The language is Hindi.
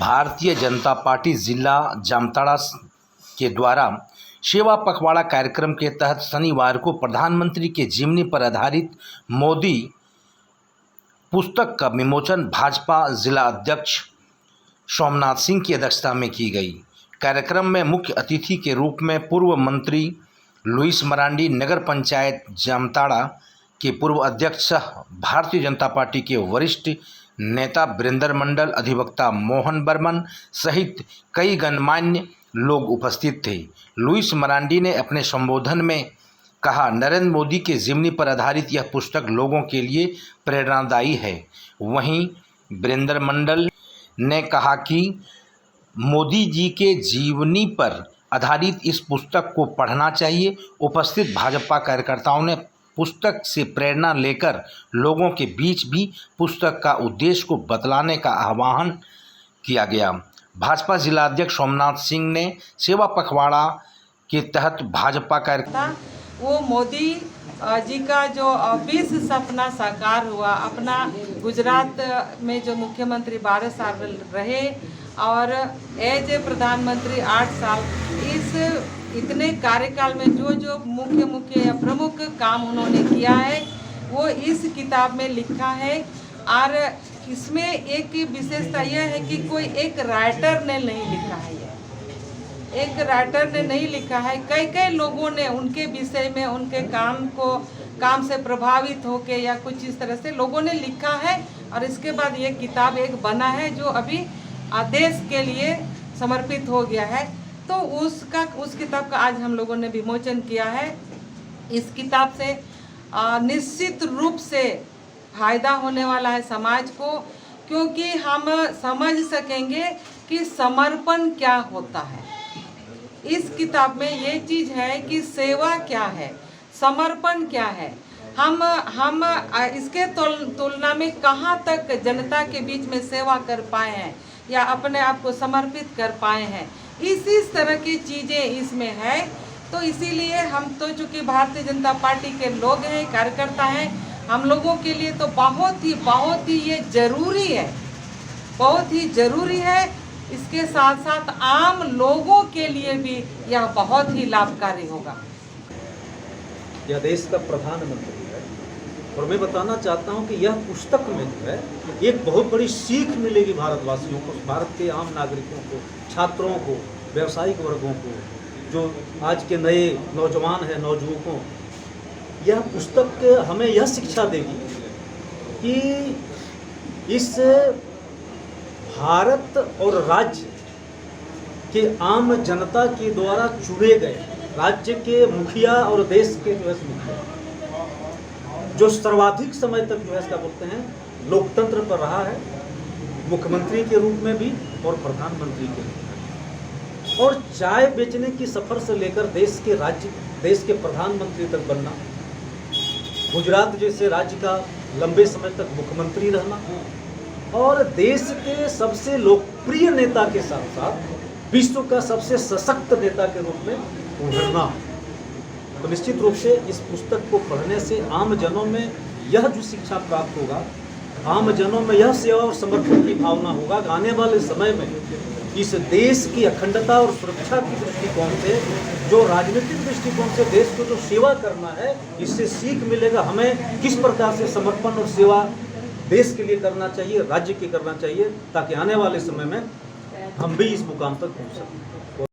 भारतीय जनता पार्टी जिला जामताड़ा के द्वारा सेवा पखवाड़ा कार्यक्रम के तहत शनिवार को प्रधानमंत्री के जीवनी पर आधारित मोदी पुस्तक का विमोचन भाजपा जिला अध्यक्ष सोमनाथ सिंह की अध्यक्षता में की गई। कार्यक्रम में मुख्य अतिथि के रूप में पूर्व मंत्री लुइस मरांडी, नगर पंचायत जामताड़ा के पूर्व अध्यक्ष, भारतीय जनता पार्टी के वरिष्ठ नेता वीरेंद्र मंडल, अधिवक्ता मोहन बर्मन सहित कई गणमान्य लोग उपस्थित थे। लुइस मरांडी ने अपने संबोधन में कहा, नरेंद्र मोदी के जीवनी पर आधारित यह पुस्तक लोगों के लिए प्रेरणादायी है। वहीं वीरेंद्र मंडल ने कहा कि मोदी जी के जीवनी पर आधारित इस पुस्तक को पढ़ना चाहिए। उपस्थित भाजपा कार्यकर्ताओं ने पुस्तक से प्रेरणा लेकर लोगों के बीच भी पुस्तक का उद्देश्य को बतलाने का आह्वान किया गया। भाजपा जिला अध्यक्ष सोमनाथ सिंह ने सेवा पखवाड़ा के तहत भाजपा कार्यकर्ता वो मोदी जी का जो 20 सपना साकार हुआ, अपना गुजरात में जो मुख्यमंत्री 12 साल रहे और एज ए प्रधानमंत्री 8 साल, इस इतने कार्यकाल में जो जो मुख्य या प्रमुख काम उन्होंने किया है वो इस किताब में लिखा है। और इसमें एक विशेषता यह है कि कोई एक राइटर ने नहीं लिखा है, एक राइटर ने नहीं लिखा है, कई लोगों ने उनके विषय में, उनके काम से प्रभावित होके या कुछ इस तरह से लोगों ने लिखा है। और इसके बाद ये किताब एक बना है जो अभी देश के लिए समर्पित हो गया है। तो उस किताब का आज हम लोगों ने विमोचन किया है। इस किताब से निश्चित रूप से फायदा होने वाला है समाज को, क्योंकि हम समझ सकेंगे कि समर्पण क्या होता है। इस किताब में ये चीज़ है कि सेवा क्या है, समर्पण क्या है, हम इसके तुलना में कहाँ तक जनता के बीच में सेवा कर पाए हैं या अपने आप को समर्पित कर पाए हैं, इसी तरह की चीज़ें इसमें है। तो इसीलिए हम तो चूँकि भारतीय जनता पार्टी के लोग हैं, कार्यकर्ता हैं, हम लोगों के लिए तो बहुत ही ये जरूरी है, बहुत ही ज़रूरी है। इसके साथ साथ आम लोगों के लिए भी यह बहुत ही लाभकारी होगा। यह देश का प्रधानमंत्री है और मैं बताना चाहता हूं कि यह पुस्तक में जो है एक बहुत बड़ी सीख मिलेगी भारतवासियों को, भारत के आम नागरिकों को, छात्रों को, व्यावसायिक वर्गों को, जो आज के नए नौजवान हैं, नौजुवकों। यह पुस्तक हमें यह शिक्षा देगी कि इस भारत और राज्य के आम जनता के द्वारा चुने गए राज्य के मुखिया और देश के जो है मुखिया, जो सर्वाधिक समय तक जो है क्या बोलते हैं लोकतंत्र पर रहा है, मुख्यमंत्री के रूप में भी और प्रधानमंत्री के रूप में, और चाय बेचने की सफर से लेकर देश के प्रधानमंत्री तक बनना, गुजरात जैसे राज्य का लंबे समय तक मुख्यमंत्री रहना और देश के सबसे लोकप्रिय नेता के साथ साथ विश्व का सबसे सशक्त नेता के रूप में उभरना। तो निश्चित रूप से इस पुस्तक को पढ़ने से आम जनों में यह जो शिक्षा प्राप्त होगा, आम जनों में यह सेवा और समर्पण की भावना होगा कि आने वाले समय में इस देश की अखंडता और सुरक्षा की दृष्टिकोण से, जो राजनीतिक दृष्टिकोण से देश को जो सेवा करना है, इससे सीख मिलेगा हमें किस प्रकार से समर्पण और सेवा देश के लिए करना चाहिए, राज्य के करना चाहिए, ताकि आने वाले समय में हम भी इस मुकाम तक पहुँच सकें।